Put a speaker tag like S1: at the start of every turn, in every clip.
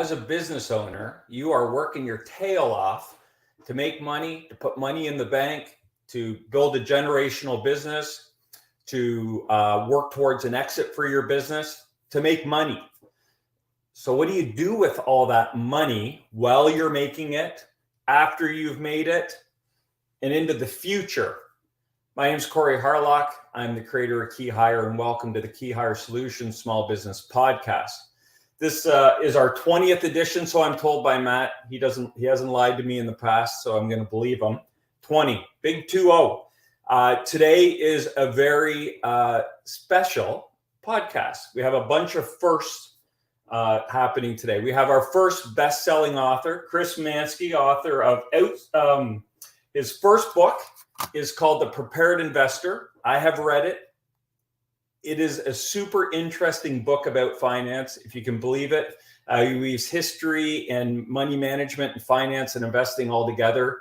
S1: as a business owner, you are working your tail off to make money, to put money in the bank, to build a generational business, to work towards an exit for your business, to make money. So what do you do with all that money while you're making it, after you've made it, and into the future? My name is Corey Harlock. I'm the creator of KeyHire, and welcome to the KeyHire Solutions Small Business Podcast. This is our 20th edition, so I'm told by Matt. He hasn't lied to me in the past, so I'm going to believe him. 20, big 2-0. Today is a very special podcast. We have a bunch of firsts happening today. We have our first best-selling author, Chris Manske, author of his first book is called The Prepared Investor. I have read it. It is a super interesting book about finance, if you can believe it. He weaves history and money management and finance and investing all together.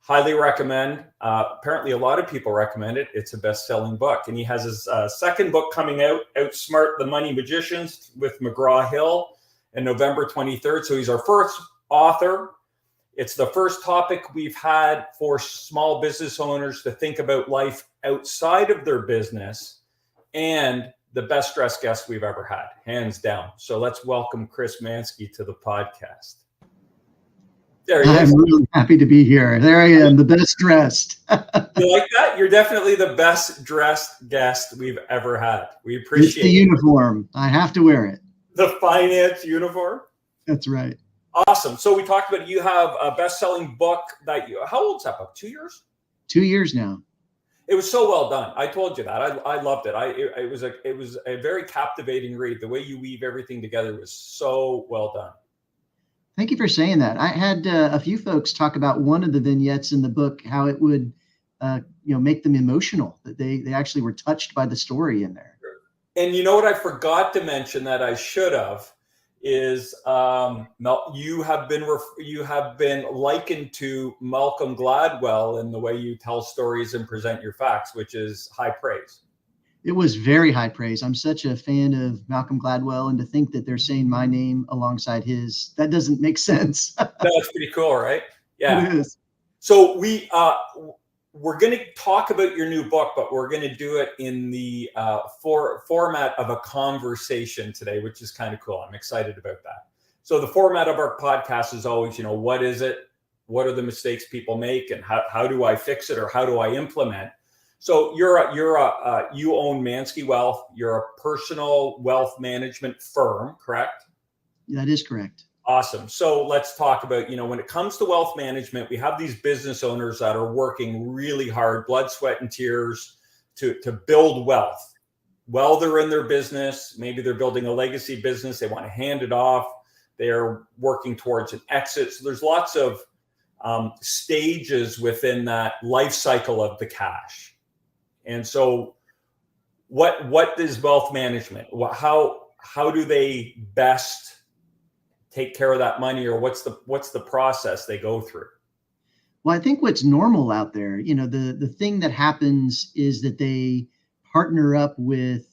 S1: Highly recommend. Apparently, a lot of people recommend it. It's a best-selling book. And he has his second book coming out, Outsmart the Money Magicians with McGraw-Hill, in November 23rd. So he's our first author. It's the first topic we've had for small business owners to think about life outside of their business, and the best dressed guest we've ever had, hands down. So let's welcome Chris Manske to the podcast. There he is.
S2: I'm really happy to be here. There I am, the best dressed.
S1: You like that? You're definitely the best dressed guest we've ever had. We appreciate
S2: it's the uniform. I have to wear it.
S1: The finance uniform?
S2: That's right.
S1: Awesome. So we talked about, you have a best-selling book that how old's that book? 2 years?
S2: 2 years now.
S1: It was so well done. I told you that. I loved it. It was a very captivating read. The way you weave everything together was so well done.
S2: Thank you for saying that. I had a few folks talk about one of the vignettes in the book, how it would make them emotional, that they actually were touched by the story in there.
S1: And you know what I forgot to mention that I should have is you have been likened to Malcolm Gladwell in the way you tell stories and present your facts, which is high praise.
S2: It was very high praise. I'm such a fan of Malcolm Gladwell, and to think that they're saying my name alongside his, that doesn't make sense.
S1: That's pretty cool, right? Yeah.
S2: It is.
S1: So we're going to talk about your new book, but we're going to do it in the format of a conversation today, which is kind of cool. I'm excited about that. So the format of our podcast is always, what is it? What are the mistakes people make, and how do I fix it, or how do I implement? So you own Manske Wealth. You're a personal wealth management firm, correct?
S2: That is correct.
S1: Awesome. So let's talk about, when it comes to wealth management, we have these business owners that are working really hard, blood, sweat, and tears to build wealth. While they're in their business, maybe they're building a legacy business, they want to hand it off, they're working towards an exit. So there's lots of stages within that life cycle of the cash. And so what is wealth management? How do they best take care of that money, or what's the process they go through?
S2: Well, I think what's normal out there, the thing that happens is that they partner up with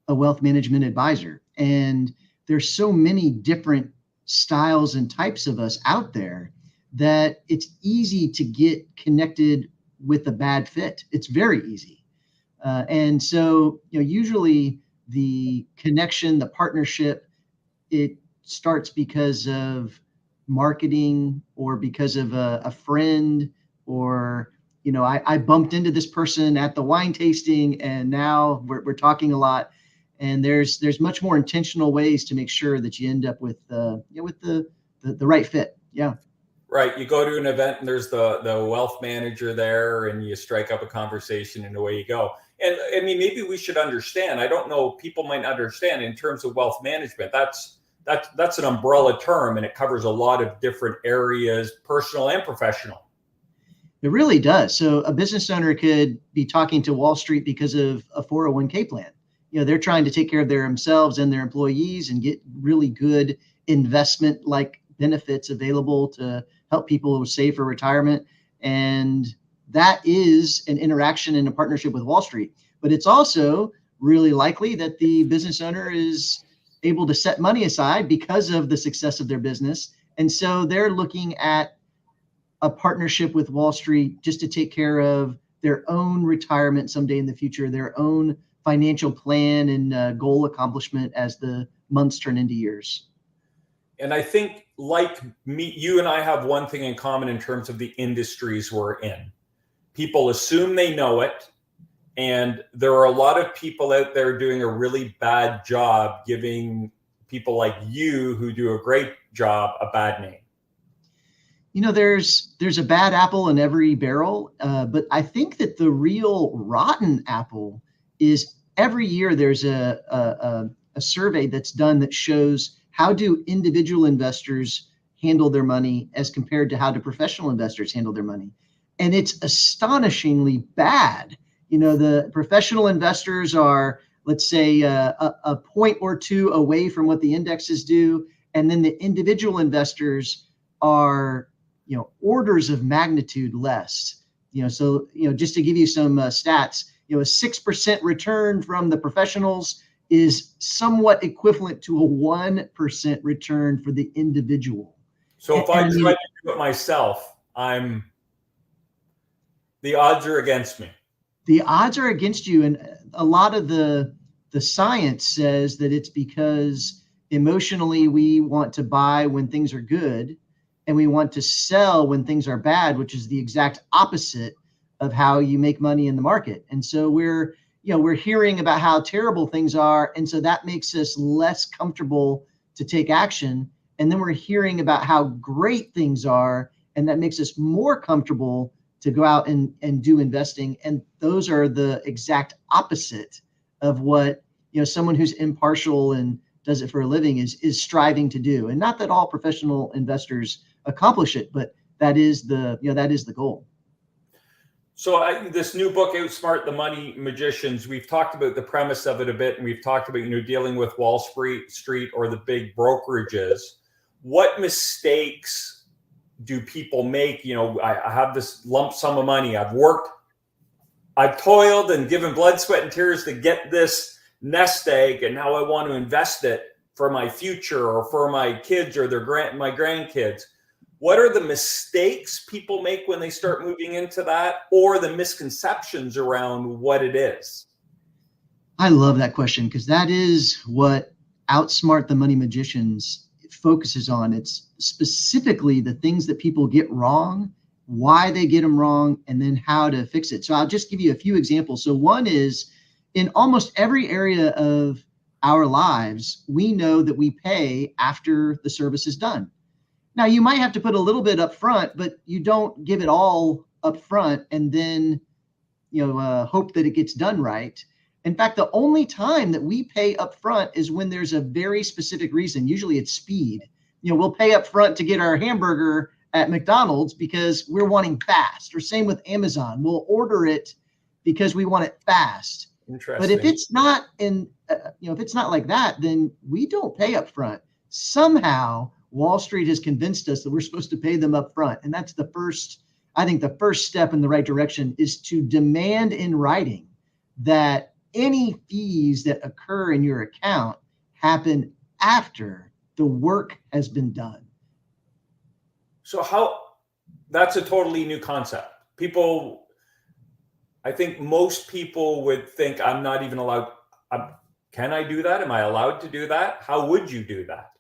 S2: a wealth management advisor. And there's so many different styles and types of us out there that it's easy to get connected with a bad fit. It's very easy. And so, usually the connection, the partnership, it starts because of marketing, or because of a friend, or, I bumped into this person at the wine tasting, and now we're talking a lot. And there's much more intentional ways to make sure that you end up with the right fit. Yeah.
S1: Right. You go to an event and there's the wealth manager there, and you strike up a conversation, and away you go. And I mean, maybe we should understand, I don't know, people might not understand in terms of wealth management, that's an umbrella term, and it covers a lot of different areas, personal and professional.
S2: It really does. So a business owner could be talking to Wall Street because of a 401k plan. They're trying to take care of themselves and their employees and get really good investment-like benefits available to help people save for retirement. And that is an interaction and a partnership with Wall Street. But it's also really likely that the business owner is able to set money aside because of the success of their business. And so they're looking at a partnership with Wall Street just to take care of their own retirement someday in the future, their own financial plan and goal accomplishment as the months turn into years.
S1: And I think, like me, you and I have one thing in common in terms of the industries we're in. People assume they know it. And there are a lot of people out there doing a really bad job giving people like you who do a great job a bad name.
S2: There's a bad apple in every barrel, but I think that the real rotten apple is every year there's a survey that's done that shows how do individual investors handle their money as compared to how do professional investors handle their money. And it's astonishingly bad. The professional investors are, let's say, a point or two away from what the indexes do. And then the individual investors are, orders of magnitude less. So, just to give you some stats, a 6% return from the professionals is somewhat equivalent to a 1% return for the individual.
S1: So if I try to do it myself, the odds are against me.
S2: The odds are against you. And a lot of the science says that it's because emotionally we want to buy when things are good and we want to sell when things are bad, which is the exact opposite of how you make money in the market. And so we're hearing about how terrible things are. And so that makes us less comfortable to take action. And then we're hearing about how great things are. And that makes us more comfortable to go out and do investing. And those are the exact opposite of what, someone who's impartial and does it for a living is striving to do. And not that all professional investors accomplish it, but that is the goal.
S1: So this new book, Outsmart the Money Magicians, we've talked about the premise of it a bit, and we've talked about, dealing with Wall Street or the big brokerages. What mistakes do people make? I have this lump sum of money. I've toiled and given blood, sweat, and tears to get this nest egg, and now I want to invest it for my future or for my kids or my grandkids. What are the mistakes people make when they start moving into that, or the misconceptions around what it is?
S2: I love that question because that is what Outsmart the Money Magicians focuses on. It's specifically the things that people get wrong, why they get them wrong, and then how to fix it. So I'll just give you a few examples. So one is, in almost every area of our lives, we know that we pay after the service is done. Now, you might have to put a little bit up front, but you don't give it all up front and then, hope that it gets done right. In fact, the only time that we pay up front is when there's a very specific reason. Usually it's speed. We'll pay up front to get our hamburger at McDonald's because we're wanting fast, or same with Amazon. We'll order it because we want it fast.
S1: Interesting.
S2: But if it's not if it's not like that, then we don't pay up front. Somehow Wall Street has convinced us that we're supposed to pay them up front. And that's the first step in the right direction is to demand in writing that any fees that occur in your account happen after the work has been done.
S1: So that's a totally new concept. I think most people would think I'm not even allowed. Can I do that? Am I allowed to do that? How would you do that?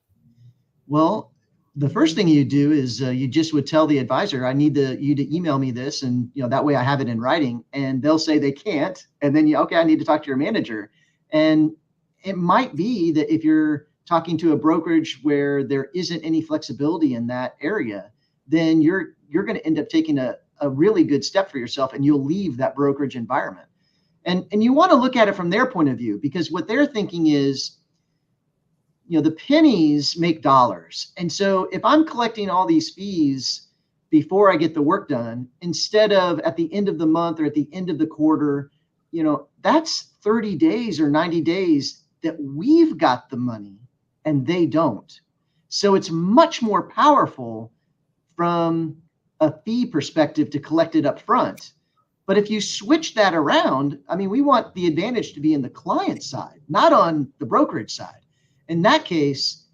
S2: Well, the first thing you do is you just would tell the advisor, I need you to email me this. And, that way I have it in writing, and they'll say they can't. And then I need to talk to your manager. And it might be that if you're talking to a brokerage where there isn't any flexibility in that area, then you're going to end up taking a really good step for yourself, and you'll leave that brokerage environment. And you want to look at it from their point of view, because what they're thinking is, the pennies make dollars. And so if I'm collecting all these fees before I get the work done, instead of at the end of the month or at the end of the quarter, that's 30 days or 90 days that we've got the money and they don't. So it's much more powerful from a fee perspective to collect it up front. But if you switch that around, we want the advantage to be in the client side, not on the brokerage side. In that case,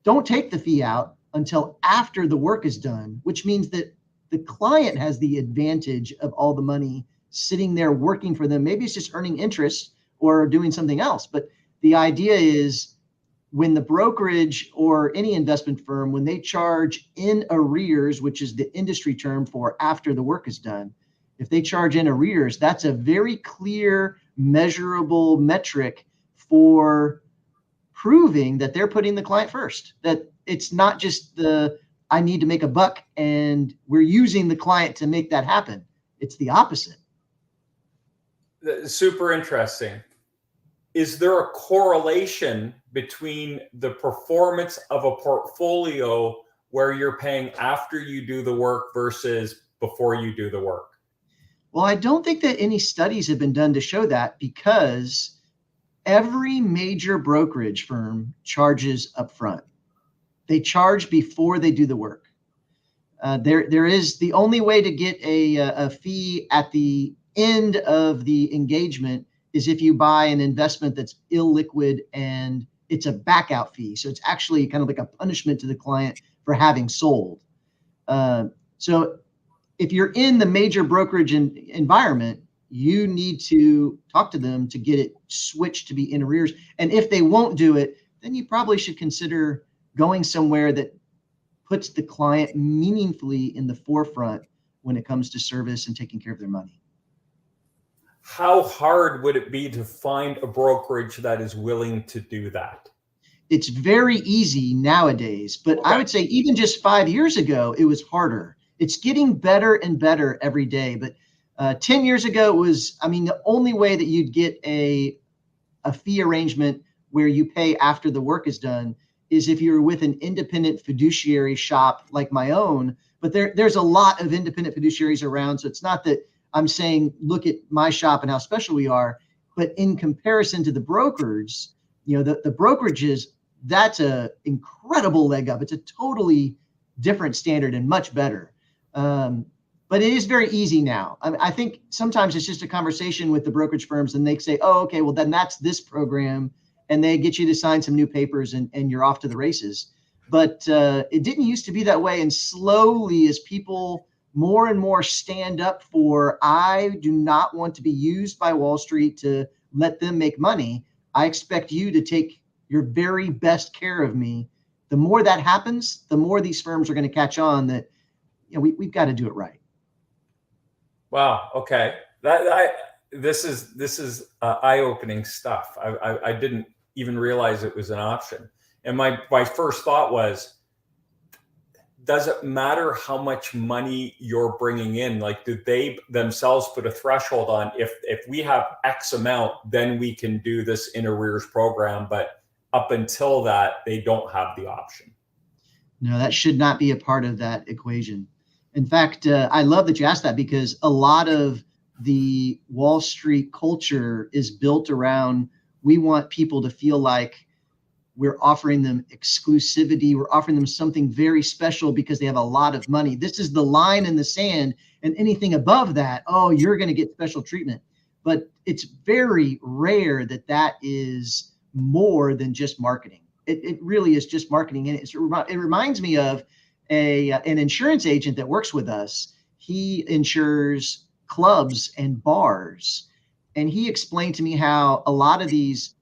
S2: don't take the fee out until after the work is done, which means that the client has the advantage of all the money sitting there working for them. Maybe it's just earning interest or doing something else. But the idea is when the brokerage or any investment firm, when they charge in arrears, which is the industry term for after the work is done, if they charge in arrears, that's a very clear, measurable metric for proving that they're putting the client first, that it's not just I need to make a buck and we're using the client to make that happen. It's the opposite.
S1: Super interesting. Is there a correlation between the performance of a portfolio where you're paying after you do the work versus before you do the work?
S2: Well, I don't think that any studies have been done to show that, because every major brokerage firm charges upfront. They charge before they do the work. There is the only way to get a fee at the end of the engagement is if you buy an investment that's illiquid and it's a back out fee. So it's actually kind of like a punishment to the client for having sold. So if you're in the major brokerage environment, you need to talk to them to get it switched to be in arrears. And if they won't do it, then you probably should consider going somewhere that puts the client meaningfully in the forefront when it comes to service and taking care of their money.
S1: How hard would it be to find a brokerage that is willing to do that?
S2: It's very easy nowadays, but okay. I would say even just 5 years ago, it was harder. It's getting better and better every day. But 10 years ago, it was, the only way that you'd get a fee arrangement where you pay after the work is done is if you're with an independent fiduciary shop like my own. But there's a lot of independent fiduciaries around. So it's not that I'm saying, look at my shop and how special we are. But in comparison to the brokers, the brokerages, that's a incredible leg up. It's a totally different standard and much better. But it is very easy now. I think sometimes it's just a conversation with the brokerage firms and they say, oh, okay, well, then that's this program. And they get you to sign some new papers and you're off to the races. But it didn't used to be that way. And slowly, as people more and more stand up for, I do not want to be used by Wall Street to let them make money. I expect you to take your very best care of me. The more that happens, the more these firms are going to catch on that we've got to do it right.
S1: Wow. Okay. This is eye-opening stuff. I didn't even realize it was an option. And my first thought was, does it matter how much money you're bringing in? Like, do they themselves put a threshold on if we have X amount, then we can do this in arrears program, but up until that, they don't have the option?
S2: No, that should not be a part of that equation. In fact, I love that you asked that, because a lot of the Wall Street culture is built around, we want people to feel like we're offering them exclusivity. We're offering them something very special because they have a lot of money. This is the line in the sand, and anything above that, oh, you're going to get special treatment. But it's very rare that is more than just marketing. It really is just marketing. And it reminds me of an insurance agent that works with us. He insures clubs and bars. And he explained to me how a lot of these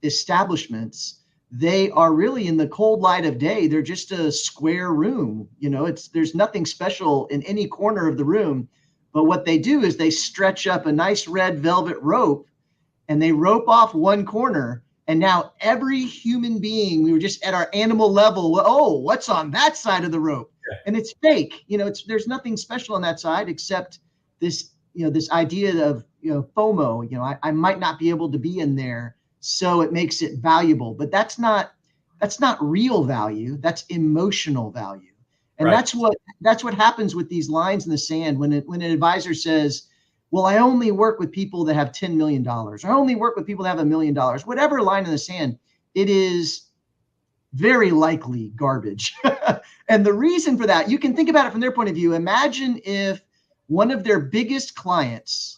S2: establishments, they are really in the cold light of day. They're just a square room. There's nothing special in any corner of the room. But what they do is they stretch up a nice red velvet rope and they rope off one corner. And now every human being, we were just at our animal level. Oh, what's on that side of the rope? Yeah. And it's fake. There's nothing special on that side except this, this idea of, FOMO. I might not be able to be in there, so it makes it valuable. But that's not real value. That's emotional value. And right. That's what happens with these lines in the sand when an advisor says, well, I only work with people that have $10 million. I only work with people that have $1 million. Whatever line in the sand, it is very likely garbage. And the reason for that, you can think about it from their point of view. Imagine if one of their biggest clients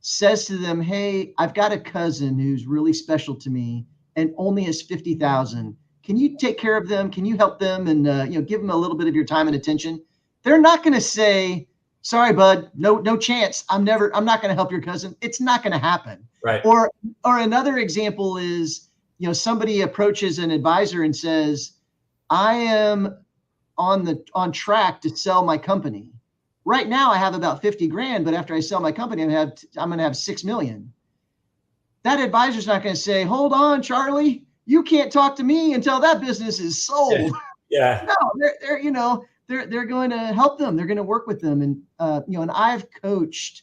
S2: says to them, hey, I've got a cousin who's really special to me, and only has 50,000. Can you take care of them? Can you help them and give them a little bit of your time and attention? They're not going to say, sorry, bud, no chance. I'm not going to help your cousin. It's not going to happen.
S1: Right.
S2: Or another example is, somebody approaches an advisor and says, I am on track to sell my company. Right now I have about 50 grand, but after I sell my company, I'm going to have 6 million. That advisor's not going to say, hold on, Charlie, you can't talk to me until that business is sold.
S1: Yeah.
S2: No, they're going to help them. They're going to work with them. And, and I've coached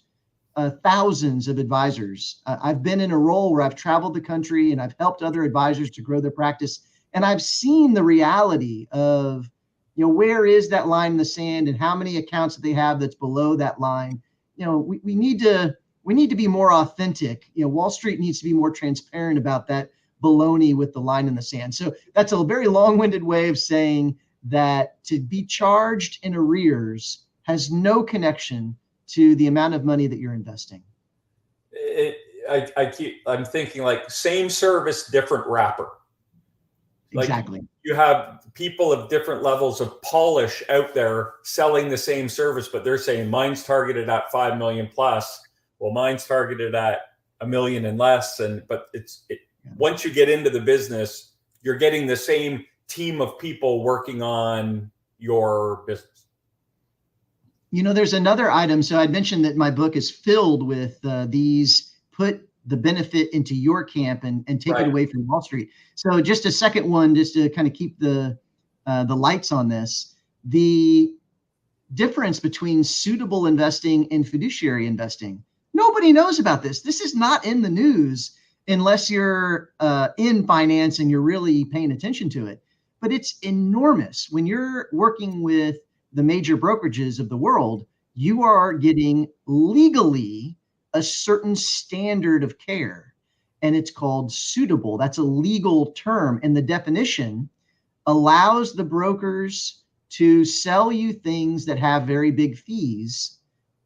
S2: thousands of advisors. I've been in a role where I've traveled the country and I've helped other advisors to grow their practice. And I've seen the reality of, where is that line in the sand and how many accounts that they have that's below that line. We need to be more authentic. Wall Street needs to be more transparent about that baloney with the line in the sand. So that's a very long-winded way of saying that to be charged in arrears has no connection to the amount of money that you're investing.
S1: I'm thinking like same service, different wrapper.
S2: Exactly.
S1: You have people of different levels of polish out there selling the same service, but they're saying mine's targeted at 5 million plus. Well, mine's targeted at 1 million and less. But once you get into the business, you're getting the same team of people working on your business.
S2: There's another item. So I mentioned that my book is filled with these put the benefit into your camp and take it away from Wall Street. So just a second one, just to kind of keep the lights on this, the difference between suitable investing and fiduciary investing. Nobody knows about this. This is not in the news unless you're in finance and you're really paying attention to it. But it's enormous. When you're working with the major brokerages of the world, you are getting legally a certain standard of care, and it's called suitable. That's a legal term, and the definition allows the brokers to sell you things that have very big fees,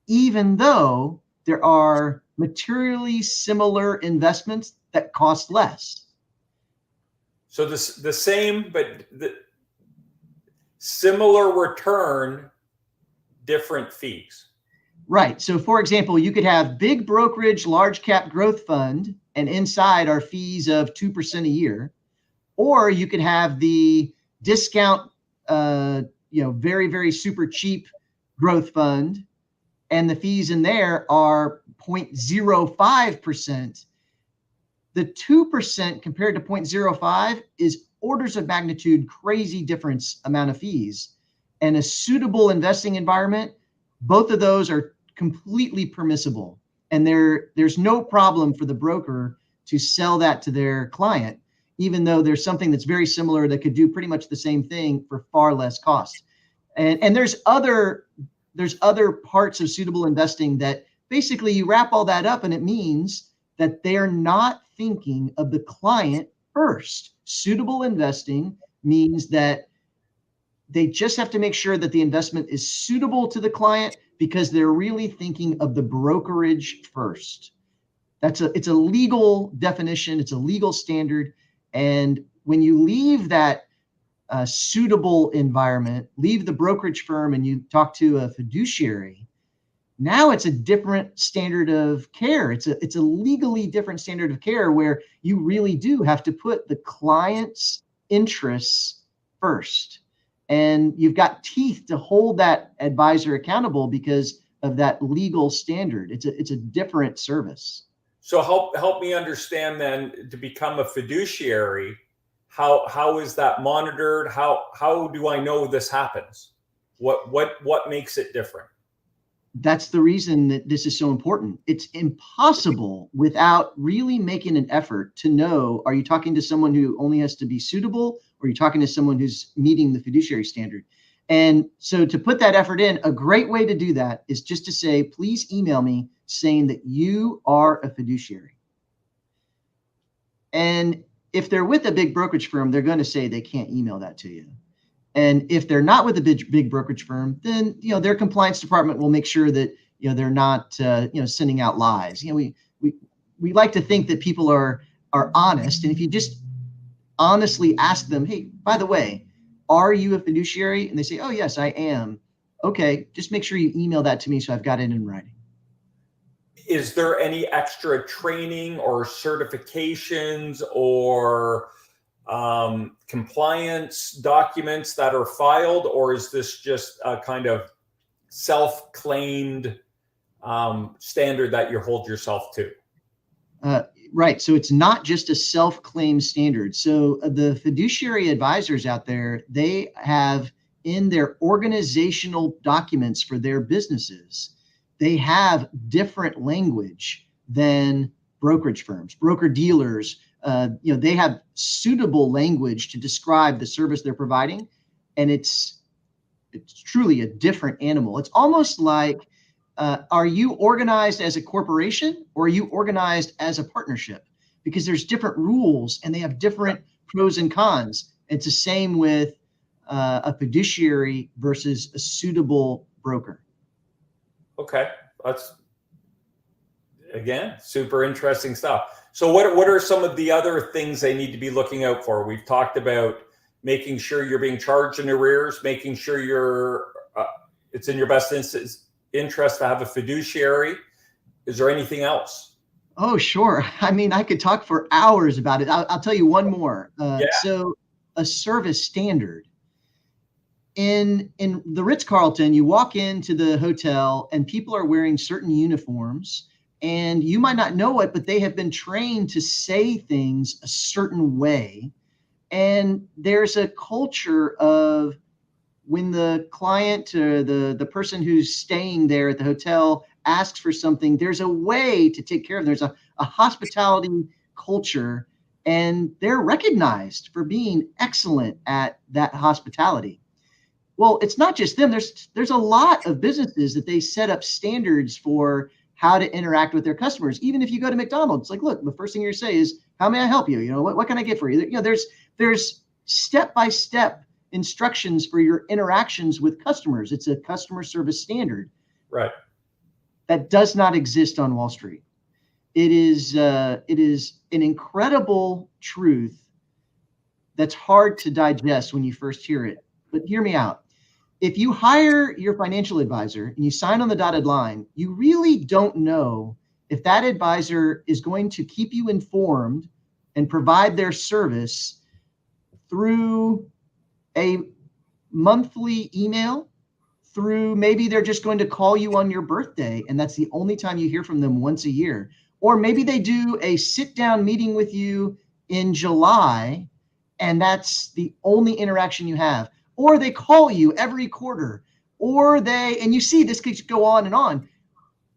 S2: even though there are materially similar investments that cost less.
S1: So the same, but the similar return, different fees.
S2: Right. So for example, you could have big brokerage, large cap growth fund, and inside are fees of 2% a year. Or you could have the discount, very, very super cheap growth fund, and the fees in there are 0.05%. The 2% compared to 0.05 is orders of magnitude crazy difference amount of fees. And a suitable investing environment, both of those are completely permissible. And there's no problem for the broker to sell that to their client, even though there's something that's very similar that could do pretty much the same thing for far less cost. And there's other parts of suitable investing that basically you wrap all that up and it means that they're not thinking of the client first. Suitable investing means that they just have to make sure that the investment is suitable to the client because they're really thinking of the brokerage first. It's a legal definition. It's a legal standard. And when you leave that suitable environment, leave the brokerage firm and you talk to a fiduciary, now it's a different standard of care. It's a legally different standard of care where you really do have to put the client's interests first. And you've got teeth to hold that advisor accountable because of that legal standard. It's a different service.
S1: So help me understand then, to become a fiduciary, how is that monitored? How do I know this happens? What makes it different?
S2: That's the reason that this is so important. It's impossible without really making an effort to know, are you talking to someone who only has to be suitable, or are you talking to someone who's meeting the fiduciary standard? And so to put that effort in, a great way to do that is just to say, please email me saying that you are a fiduciary. And if they're with a big brokerage firm, they're going to say they can't email that to you. And if they're not with a big brokerage firm, then their compliance department will make sure that they're not sending out lies. We like to think that people are honest, and if you just honestly ask them, hey, by the way, are you a fiduciary? And they say, oh, yes, I am. Okay, just make sure you email that to me so I've got it in writing.
S1: Is there any extra training or certifications or compliance documents that are filed, or is this just a kind of self-claimed standard that you hold yourself to?
S2: Right. So it's not just a self-claimed standard. So the fiduciary advisors out there, they have in their organizational documents for their businesses, they have different language than brokerage firms, broker dealers. They have suitable language to describe the service they're providing, and it's truly a different animal. It's almost like, are you organized as a corporation or are you organized as a partnership? Because there's different rules and they have different pros and cons. It's the same with a fiduciary versus a suitable broker.
S1: Okay, that's again super interesting stuff. So what are some of the other things they need to be looking out for? We've talked about making sure you're being charged in arrears, making sure it's in your best interest to have a fiduciary. Is there anything else?
S2: Oh, sure. I mean, I could talk for hours about it. I'll tell you one more.
S1: Yeah.
S2: So a service standard. In the Ritz-Carlton, you walk into the hotel and people are wearing certain uniforms and you might not know it, but they have been trained to say things a certain way. And there's a culture of when the client or the person who's staying there at the hotel asks for something, there's a way to take care of them. There's a hospitality culture, and they're recognized for being excellent at that hospitality. Well, it's not just them. There's a lot of businesses that they set up standards for how to interact with their customers. Even if you go to McDonald's, like, look, the first thing you're going to say is, how may I help you? What can I get for you? There's step-by-step instructions for your interactions with customers. It's a customer service standard.
S1: Right.
S2: That does not exist on Wall Street. It is an incredible truth that's hard to digest when you first hear it. But hear me out. If you hire your financial advisor and you sign on the dotted line, you really don't know if that advisor is going to keep you informed and provide their service through a monthly email, through maybe they're just going to call you on your birthday and that's the only time you hear from them once a year. Or maybe they do a sit-down meeting with you in July and that's the only interaction you have. Or they call you every quarter, and you see this could go on and on.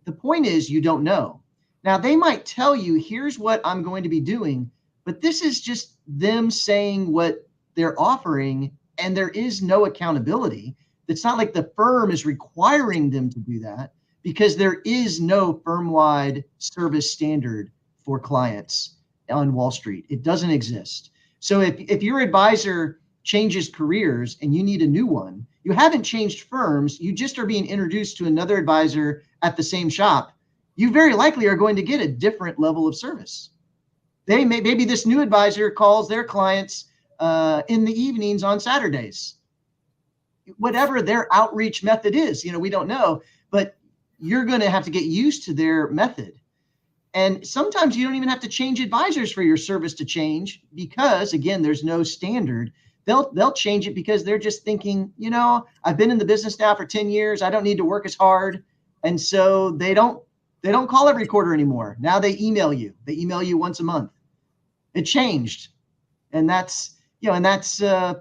S2: The point is you don't know. Now they might tell you, here's what I'm going to be doing, but this is just them saying what they're offering and there is no accountability. It's not like the firm is requiring them to do that because there is no firm-wide service standard for clients on Wall Street. It doesn't exist. So if your advisor changes careers and you need a new one, you haven't changed firms, you just are being introduced to another advisor at the same shop, you very likely are going to get a different level of service. Maybe this new advisor calls their clients in the evenings on Saturdays. Whatever their outreach method is, we don't know, but you're going to have to get used to their method. And sometimes you don't even have to change advisors for your service to change because, again, there's no standard. They'll change it because they're just thinking, I've been in the business now for 10 years. I don't need to work as hard. And so they don't call every quarter anymore. Now they email you. They email you once a month. It changed. And that's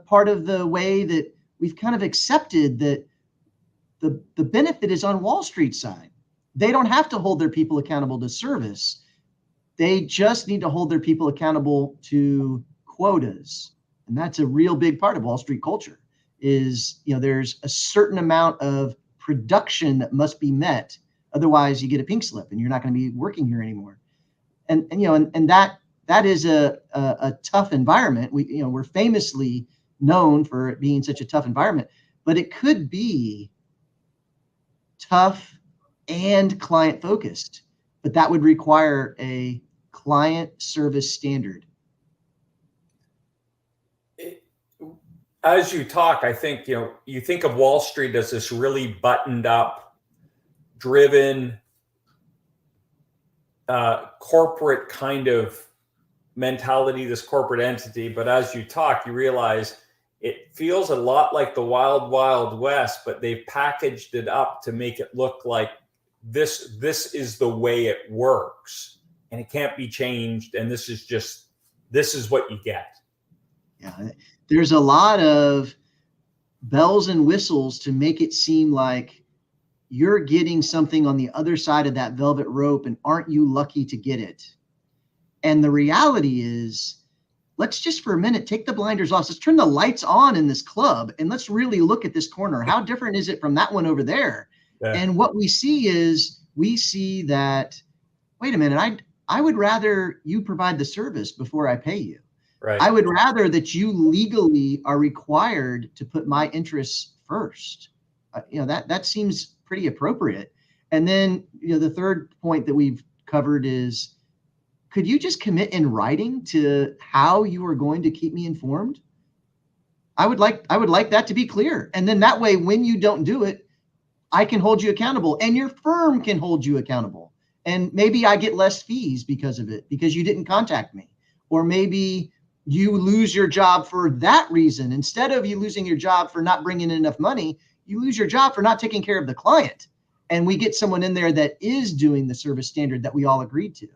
S2: part of the way that we've kind of accepted that the benefit is on Wall Street side. They don't have to hold their people accountable to service. They just need to hold their people accountable to quotas. And that's a real big part of Wall Street culture is, there's a certain amount of production that must be met. Otherwise you get a pink slip and you're not going to be working here anymore. And that is a tough environment. We're famously known for it being such a tough environment, but it could be tough and client focused, but that would require a client service standard.
S1: As you talk, I think, you think of Wall Street as this really buttoned up, driven, corporate kind of mentality, this corporate entity. But as you talk, you realize it feels a lot like the wild, wild west, but they've packaged it up to make it look like this is the way it works and it can't be changed. And this is what you get.
S2: Yeah, there's a lot of bells and whistles to make it seem like you're getting something on the other side of that velvet rope, and aren't you lucky to get it? And the reality is, let's just for a minute take the blinders off. Let's turn the lights on in this club and let's really look at this corner. How different is it from that one over there?
S1: Yeah.
S2: And what we see that, wait a minute, I would rather you provide the service before I pay you.
S1: Right.
S2: I would rather that you legally are required to put my interests first. That seems pretty appropriate. And then, the third point that we've covered is, could you just commit in writing to how you are going to keep me informed? I would like that to be clear. And then that way, when you don't do it, I can hold you accountable and your firm can hold you accountable. And maybe I get less fees because of it, because you didn't contact me. Or maybe you lose your job for that reason. Instead of you losing your job for not bringing in enough money, you lose your job for not taking care of the client. And we get someone in there that is doing the service standard that we all agreed to.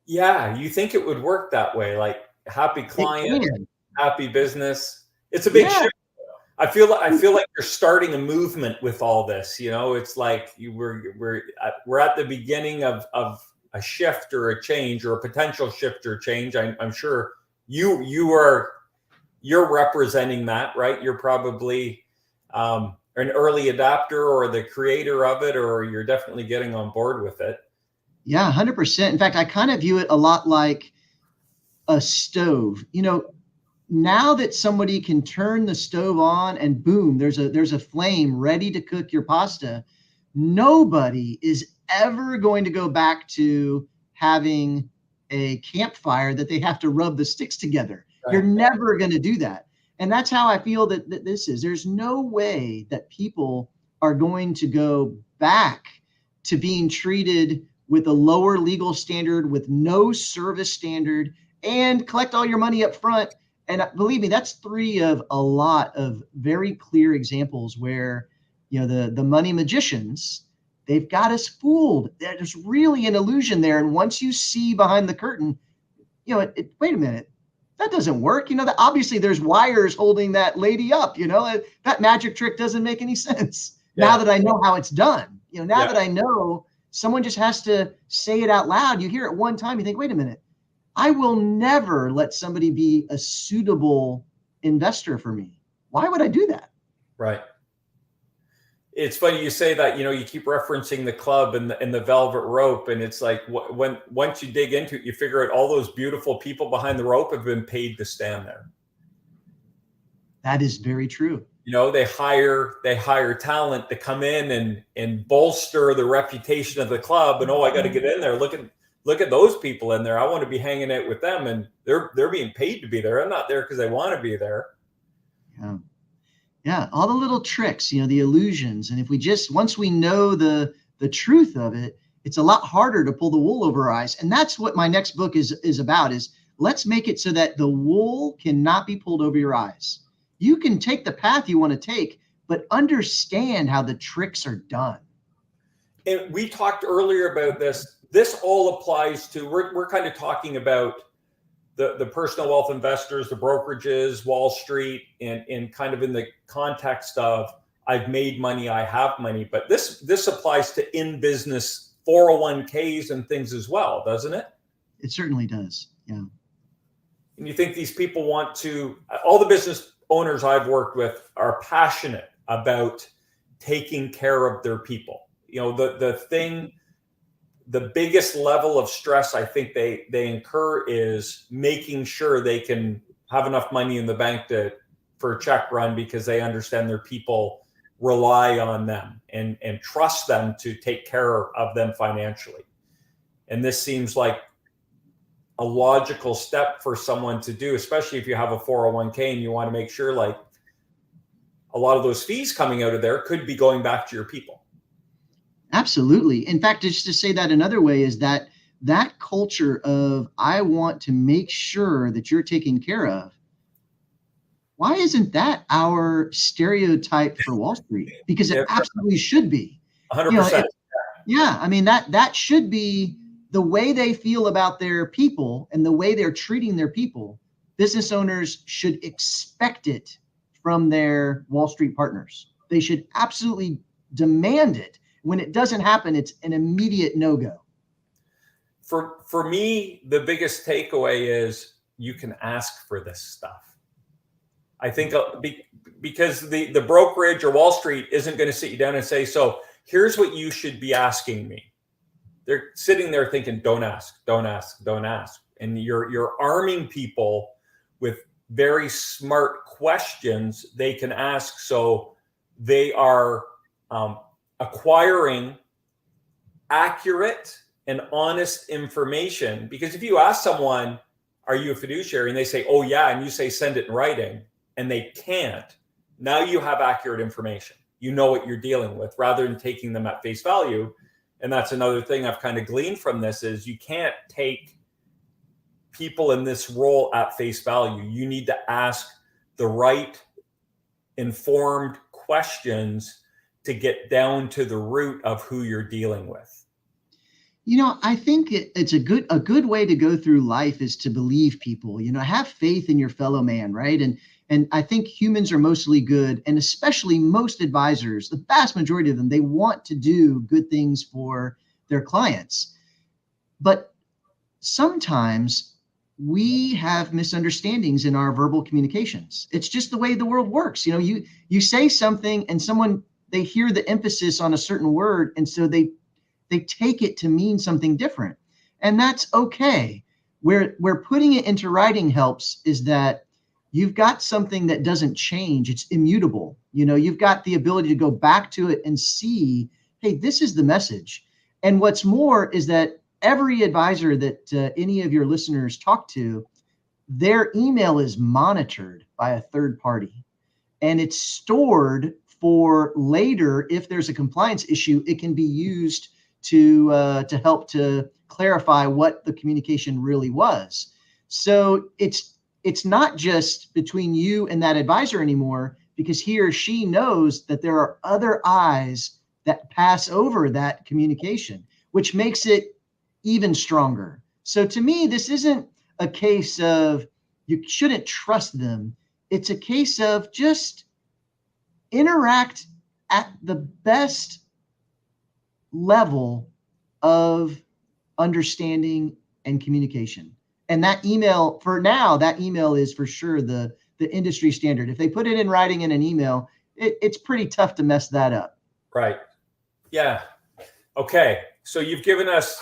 S1: Yeah, you think it would work that way, like happy client, happy business. It's a big shift. I feel like you're starting a movement with all this. It's like we're at the beginning of a shift or a change or a potential shift or change. I'm sure you're representing that, right? You're probably an early adopter or the creator of it, or you're definitely getting on board with it.
S2: Yeah, 100%. In fact, I kind of view it a lot like a stove. Now that somebody can turn the stove on and boom, there's a flame ready to cook your pasta, nobody is ever going to go back to having a campfire that they have to rub the sticks together. Right. You're never going to do that. And that's how I feel that this is. There's no way that people are going to go back to being treated with a lower legal standard, with no service standard, and collect all your money up front. And believe me, that's three of a lot of very clear examples where, the money magicians, they've got us fooled. There's really an illusion there. And once you see behind the curtain, wait a minute, that doesn't work. That obviously there's wires holding that lady up. That magic trick doesn't make any sense. Yeah. Now that I know how it's done, that I know someone just has to say it out loud. You hear it one time, you think, wait a minute, I will never let somebody be a suitable investor for me. Why would I do that?
S1: Right. It's funny you say that. You keep referencing the club and the velvet rope, and it's like once you dig into it, you figure out all those beautiful people behind the rope have been paid to stand there.
S2: That is very true.
S1: They hire talent to come in and bolster the reputation of the club. And I got to get in there. Look at those people in there. I want to be hanging out with them, and they're being paid to be there. I'm not there because I want to be there.
S2: Yeah, all the little tricks, the illusions. And if once we know the truth of it, it's a lot harder to pull the wool over our eyes. And that's what my next book is about. Is let's make it so that the wool cannot be pulled over your eyes. You can take the path you want to take, but understand how the tricks are done.
S1: And we talked earlier about this. This all applies to, we're kind of talking about the personal wealth investors, the brokerages, Wall Street, and kind of in the context of I've made money, I have money. But this applies to in-business 401ks and things as well, doesn't it?
S2: It certainly does, yeah.
S1: And you think these people want to, all the business owners I've worked with are passionate about taking care of their people. The biggest level of stress I think they incur is making sure they can have enough money in the bank for a check run, because they understand their people rely on them and trust them to take care of them financially. And this seems like a logical step for someone to do, especially if you have a 401k and you want to make sure like a lot of those fees coming out of there could be going back to your people.
S2: Absolutely. In fact, just to say that another way is that culture of, I want to make sure that you're taken care of. Why isn't that our stereotype for Wall Street? Because it absolutely should be.
S1: 100%.
S2: Yeah. I mean, that should be the way they feel about their people and the way they're treating their people. Business owners should expect it from their Wall Street partners. They should absolutely demand it. When it doesn't happen, it's an immediate no-go.
S1: For me, the biggest takeaway is you can ask for this stuff. I think because the brokerage or Wall Street isn't going to sit you down and say, so here's what you should be asking me. They're sitting there thinking, don't ask, don't ask, don't ask. And you're arming people with very smart questions they can ask. So they are acquiring accurate and honest information. Because if you ask someone, are you a fiduciary? And they say, oh yeah. And you say, send it in writing, and they can't. Now you have accurate information. You know what you're dealing with rather than taking them at face value. And that's another thing I've kind of gleaned from this is you can't take people in this role at face value. You need to ask the right informed questions to get down to the root of who you're dealing with.
S2: I think it's a good way to go through life is to believe people, have faith in your fellow man, right? And I think humans are mostly good, and especially most advisors, the vast majority of them, they want to do good things for their clients. But sometimes we have misunderstandings in our verbal communications. It's just the way the world works. You say something and someone, they hear the emphasis on a certain word, and so they take it to mean something different. And that's okay. Where putting it into writing helps is that you've got something that doesn't change. It's immutable. You've got the ability to go back to it and see, hey, this is the message. And what's more is that every advisor that any of your listeners talk to, their email is monitored by a third party, and it's stored for later. If there's a compliance issue, it can be used to help to clarify what the communication really was. So it's not just between you and that advisor anymore, because he or she knows that there are other eyes that pass over that communication, which makes it even stronger. So to me, this isn't a case of you shouldn't trust them. It's a case of just interact at the best level of understanding and communication. And that email, for now, that email is for sure the industry standard. If they put it in writing in an email, it's pretty tough to mess that up.
S1: Right. Yeah. Okay. So you've given us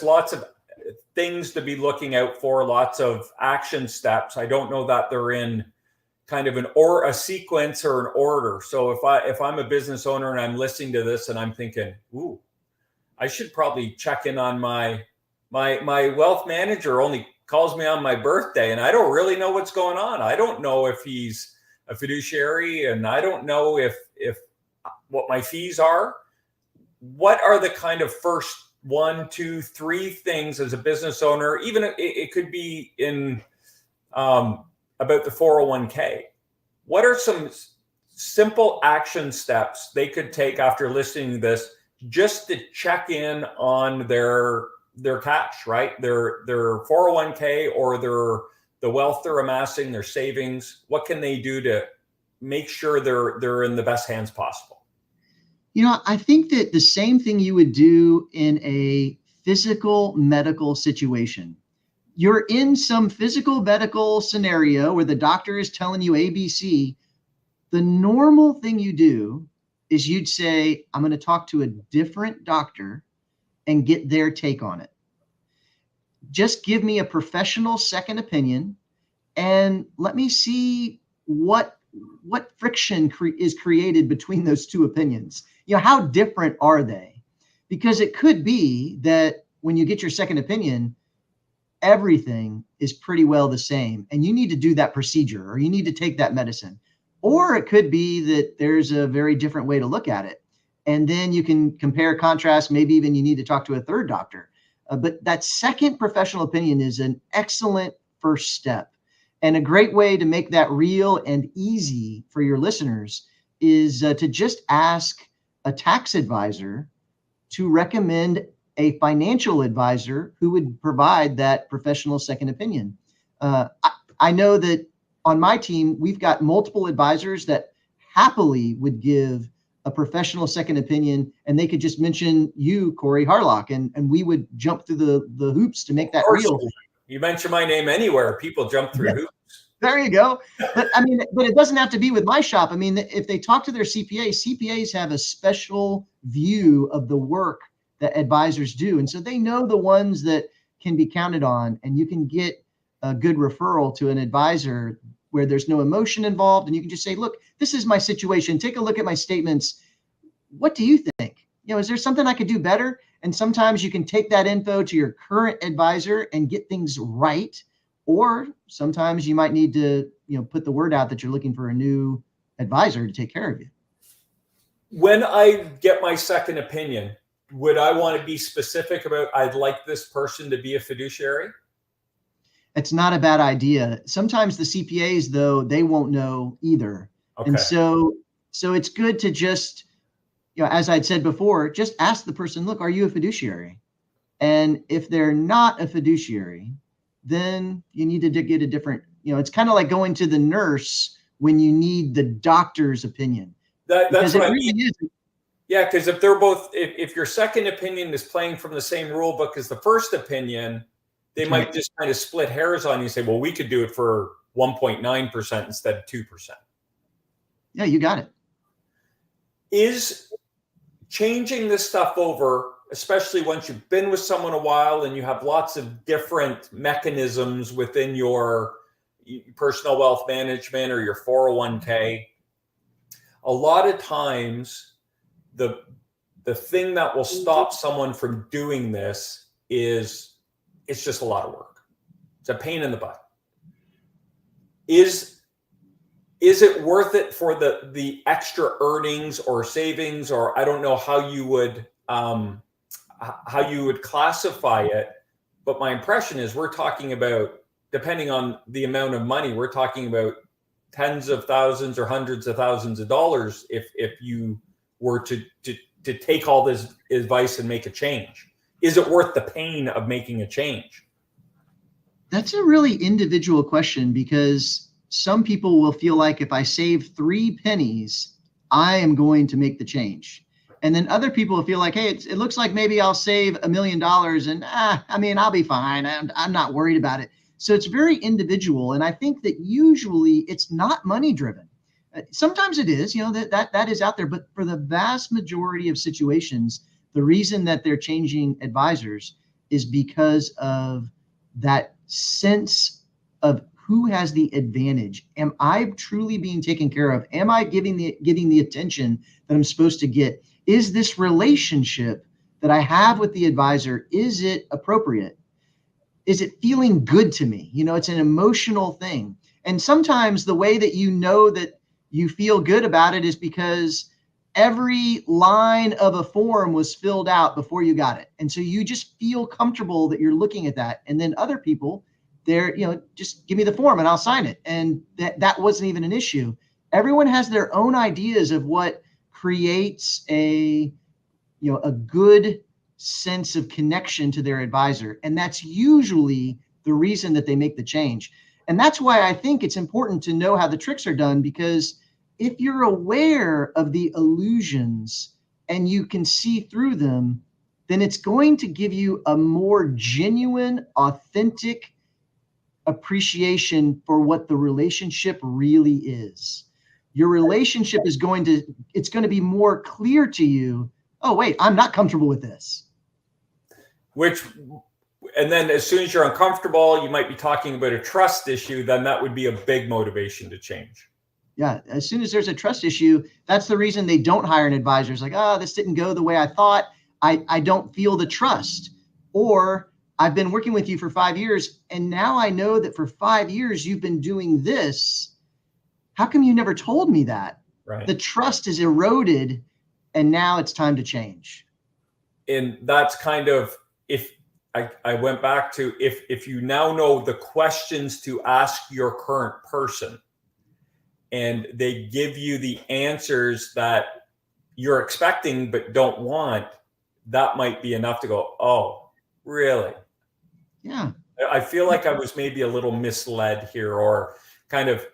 S1: lots of things to be looking out for, lots of action steps. I don't know that they're in kind of a sequence or an order. So if I'm a business owner and I'm listening to this and I'm thinking, ooh, I should probably check in on my wealth manager only calls me on my birthday and I don't really know what's going on. I don't know if he's a fiduciary, and I don't know if what my fees are. What are the kind of first 1, 2, 3 things as a business owner? Even it could be in about the 401k. What are some simple action steps they could take after listening to this just to check in on their cash, right? Their 401k or the wealth they're amassing, their savings? What can they do to make sure they're in the best hands possible?
S2: I think that the same thing you would do in a physical medical situation. You're in some physical medical scenario where the doctor is telling you ABC. The normal thing you do is you'd say, I'm going to talk to a different doctor and get their take on it. Just give me a professional second opinion and let me see what friction is created between those two opinions. How different are they? Because it could be that when you get your second opinion, everything is pretty well the same, and you need to do that procedure or you need to take that medicine. Or it could be that there's a very different way to look at it. And then you can compare, contrast, maybe even you need to talk to a third doctor. But that second professional opinion is an excellent first step. And a great way to make that real and easy for your listeners is to just ask a tax advisor to recommend a financial advisor who would provide that professional second opinion. I know that on my team, we've got multiple advisors that happily would give a professional second opinion, and they could just mention you, Corey Harlock, and we would jump through the hoops to make that real.
S1: You mention my name anywhere, people jump through hoops.
S2: There you go. But I mean, but it doesn't have to be with my shop. I mean, if they talk to their CPA, CPAs have a special view of the work that advisors do. And so they know the ones that can be counted on, and you can get a good referral to an advisor where there's no emotion involved. And you can just say, look, this is my situation. Take a look at my statements. What do you think? You know, is there something I could do better? And sometimes you can take that info to your current advisor and get things right. Or sometimes you might need to, put the word out that you're looking for a new advisor to take care of you.
S1: When I get my second opinion, would I want to be specific about, I'd like this person to be a fiduciary?
S2: It's not a bad idea. Sometimes the CPAs, though, they won't know either. Okay. And so it's good to just, as I'd said before, just ask the person, look, are you a fiduciary? And if they're not a fiduciary, then you need to get a different, it's kind of like going to the nurse when you need the doctor's opinion.
S1: That's what I mean. Yeah, because if they're both, if your second opinion is playing from the same rule book as the first opinion, they might just kind of split hairs on you and say, well, we could do it for 1.9% instead of 2%.
S2: Yeah, you got it.
S1: Is changing this stuff over, especially once you've been with someone a while and you have lots of different mechanisms within your personal wealth management or your 401k, a lot of times the thing that will stop someone from doing this is it's just a lot of work. It's a pain in the butt. Is it worth it for the extra earnings or savings, or I don't know how you would classify it, but my impression is we're talking about, depending on the amount of money, we're talking about tens of thousands or hundreds of thousands of dollars if you were to take all this advice and make a change. Is it worth the pain of making a change?
S2: That's a really individual question, because some people will feel like if I save 3 pennies, I am going to make the change. And then other people will feel like, hey, it looks like maybe I'll save $1 million and I'll be fine. I'm not worried about it. So it's very individual. And I think that usually it's not money driven. Sometimes it is, that is out there. But for the vast majority of situations, the reason that they're changing advisors is because of that sense of who has the advantage. Am I truly being taken care of? Am I getting the attention that I'm supposed to get? Is this relationship that I have with the advisor, is it appropriate? Is it feeling good to me? It's an emotional thing. And sometimes the way that that you feel good about it is because every line of a form was filled out before you got it. And so you just feel comfortable that you're looking at that. And then other people, they're, just give me the form and I'll sign it. And that wasn't even an issue. Everyone has their own ideas of what creates a good sense of connection to their advisor. And that's usually the reason that they make the change. And that's why I think it's important to know how the tricks are done, because if you're aware of the illusions and you can see through them, then it's going to give you a more genuine, authentic appreciation for what the relationship really is. Your relationship is going to be more clear to you. Oh, wait, I'm not comfortable with this.
S1: And then as soon as you're uncomfortable, you might be talking about a trust issue, then that would be a big motivation to change.
S2: Yeah, as soon as there's a trust issue, that's the reason they don't hire an advisor. It's like, this didn't go the way I thought. I don't feel the trust. Or I've been working with you for 5 years, and now I know that for 5 years you've been doing this. How come you never told me that?
S1: Right.
S2: The trust is eroded, and now it's time to change.
S1: And that's kind of, if I went back to, if you now know the questions to ask your current person, and they give you the answers that you're expecting but don't want, that might be enough to go, oh, really?
S2: Yeah.
S1: I feel like I was maybe a little misled here, or kind of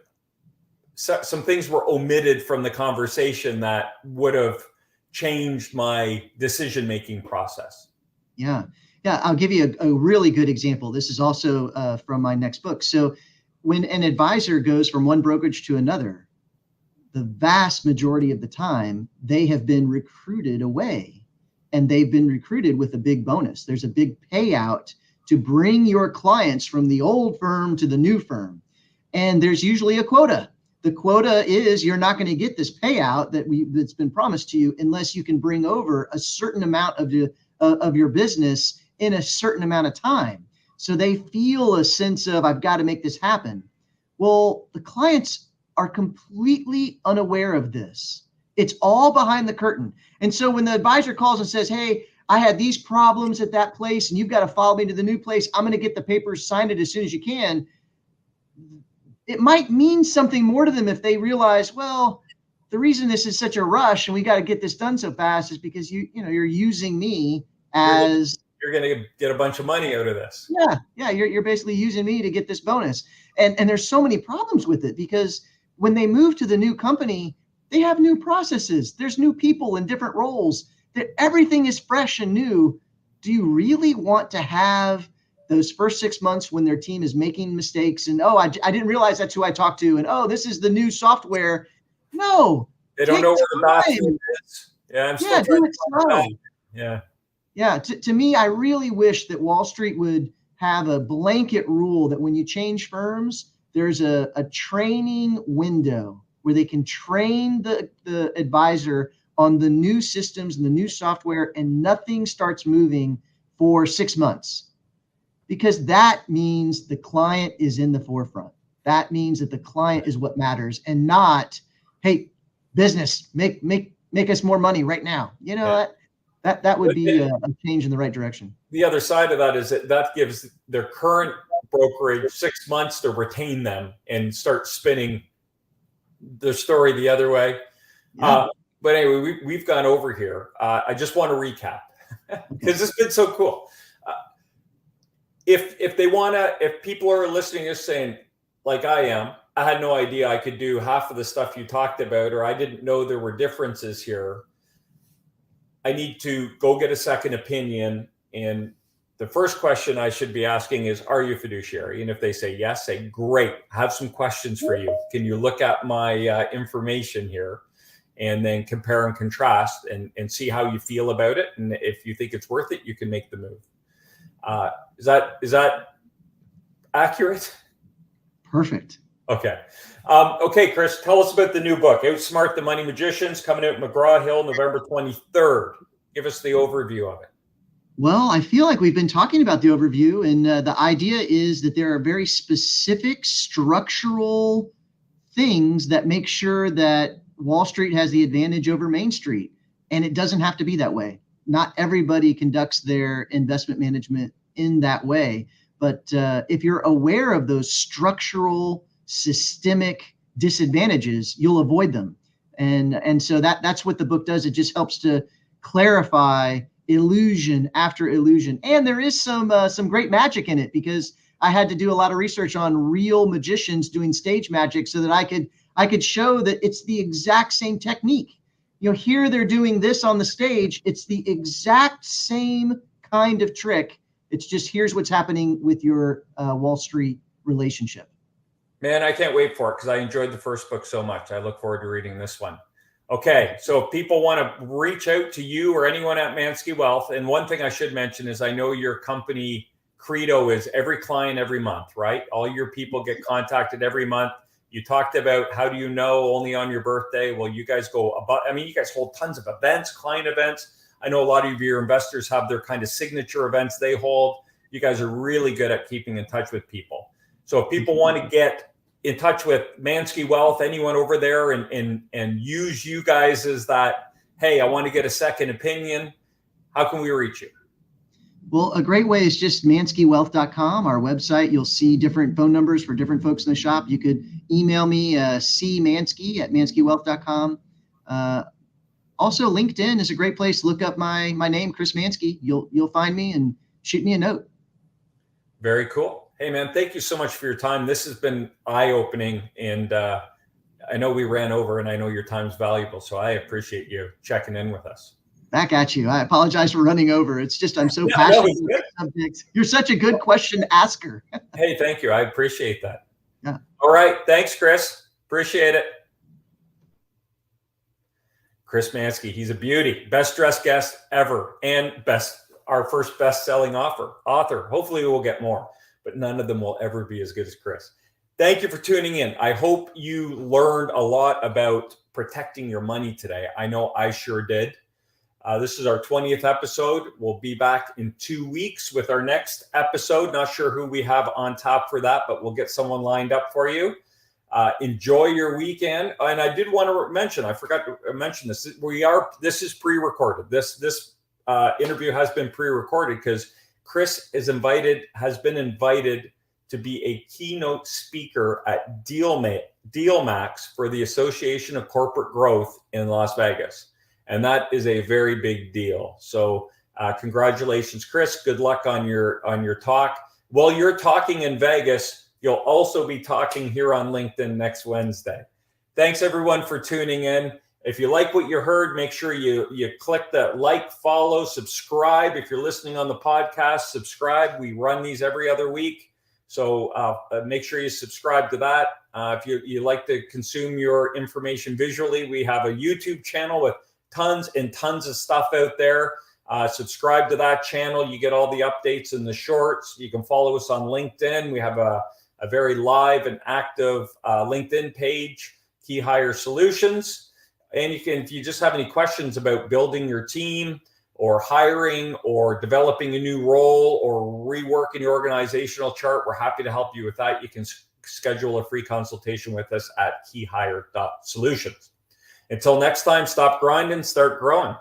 S1: some things were omitted from the conversation that would have changed my decision-making process.
S2: Yeah. Yeah. I'll give you a really good example. This is also from my next book. So when an advisor goes from one brokerage to another, the vast majority of the time, they have been recruited away, and they've been recruited with a big bonus. There's a big payout to bring your clients from the old firm to the new firm. And there's usually a quota. The quota is you're not going to get this payout that's been promised to you unless you can bring over a certain amount of your business in a certain amount of time. So they feel a sense of, I've got to make this happen. Well, the clients are completely unaware of this. It's all behind the curtain. And so when the advisor calls and says, hey, I had these problems at that place and you've got to follow me to the new place, I'm going to get the papers, sign it as soon as you can. It might mean something more to them if they realize, well, the reason this is such a rush and we got to get this done so fast is because you're using me as
S1: you're going to get a bunch of money out of this.
S2: Yeah. You're basically using me to get this bonus. And there's so many problems with it, because when they move to the new company, they have new processes. There's new people in different roles. Everything is fresh and new. Do you really want to have those first 6 months when their team is making mistakes and, oh, I didn't realize that's who I talked to, and, oh, this is the new software? No.
S1: They don't know where the bathroom is. Yeah, I'm still trying to find it. Yeah.
S2: Yeah. To me, I really wish that Wall Street would have a blanket rule that when you change firms, there's a training window where they can train the advisor on the new systems and the new software, and nothing starts moving for 6 months. Because that means the client is in the forefront. That means that the client is what matters, and not, hey, business, make us more money right now. That would be a change in the right direction.
S1: The other side of that is that gives their current brokerage 6 months to retain them and start spinning the story the other way.
S2: Yeah.
S1: But anyway, we've gone over here. I just want to recap because it's been so cool. If people are listening is saying, like I am, I had no idea I could do half of the stuff you talked about, or I didn't know there were differences here, I need to go get a second opinion. And the first question I should be asking is, are you fiduciary? And if they say yes, say, great, I have some questions for you. Can you look at my information here? And then compare and contrast and see how you feel about it. And if you think it's worth it, you can make the move. Is that accurate?
S2: Perfect.
S1: Okay. Okay, Chris, tell us about the new book, Outsmart the Money Magicians, coming out McGraw-Hill, November 23rd. Give us the overview of it.
S2: Well, I feel like we've been talking about the overview, and the idea is that there are very specific structural things that make sure that Wall Street has the advantage over Main Street, and it doesn't have to be that way. Not everybody conducts their investment management in that way, but if you're aware of those structural, systemic disadvantages, you'll avoid them. And so that's what the book does. It just helps to clarify illusion after illusion. And there is some great magic in it, because I had to do a lot of research on real magicians doing stage magic so that I could show that it's the exact same technique. Here they're doing this on the stage. It's the exact same kind of trick. It's just, here's what's happening with your Wall Street relationship.
S1: Man, I can't wait for it, because I enjoyed the first book so much. I look forward to reading this one. Okay, so if people want to reach out to you or anyone at Manske Wealth, and one thing I should mention is I know your company credo is every client every month, right? All your people get contacted every month. You talked about, how do you know only on your birthday? Well, you guys you guys hold tons of events, client events. I know a lot of your investors have their kind of signature events they hold. You guys are really good at keeping in touch with people. So if people want to get in touch with Manske Wealth, anyone over there, and use you guys as that, hey, I want to get a second opinion, how can we reach you?
S2: Well, a great way is just manskewealth.com, our website. You'll see different phone numbers for different folks in the shop. You could email me, cmanske@manskewealth.com. Also, LinkedIn is a great place to look up my name, Chris Manske. You'll find me and shoot me a note.
S1: Very cool. Hey, man, thank you so much for your time. This has been eye-opening, and I know we ran over, and I know your time's valuable, so I appreciate you checking in with us.
S2: Back at you. I apologize for running over. It's just I'm so passionate about the subject. You're such a good question asker.
S1: Hey, thank you. I appreciate that.
S2: Yeah.
S1: All right. Thanks, Chris. Appreciate it. Chris Manske, he's a beauty. Best dressed guest ever, and our first best-selling author. Hopefully we'll get more, but none of them will ever be as good as Chris. Thank you for tuning in. I hope you learned a lot about protecting your money today. I know I sure did. This is our 20th episode. We'll be back in 2 weeks with our next episode. Not sure who we have on top for that, but we'll get someone lined up for you. Enjoy your weekend. And I did want to mention, I forgot to mention this. This is pre-recorded. This interview has been pre-recorded because Chris has been invited to be a keynote speaker at DealMax for the Association of Corporate Growth in Las Vegas. And that is a very big deal. So congratulations, Chris. Good luck on your talk. While you're talking in Vegas, you'll also be talking here on LinkedIn next Wednesday. Thanks, everyone, for tuning in. If you like what you heard, make sure you click that like, follow, subscribe. If you're listening on the podcast, subscribe. We run these every other week. So make sure you subscribe to that. If you like to consume your information visually, we have a YouTube channel with tons and tons of stuff out there. Subscribe to that channel. You get all the updates and the shorts. You can follow us on LinkedIn. We have a very live and active LinkedIn page, KeyHire Solutions. And if you just have any questions about building your team or hiring or developing a new role or reworking your organizational chart, we're happy to help you with that. You can schedule a free consultation with us at keyhire.solutions. Until next time, stop grinding, start growing.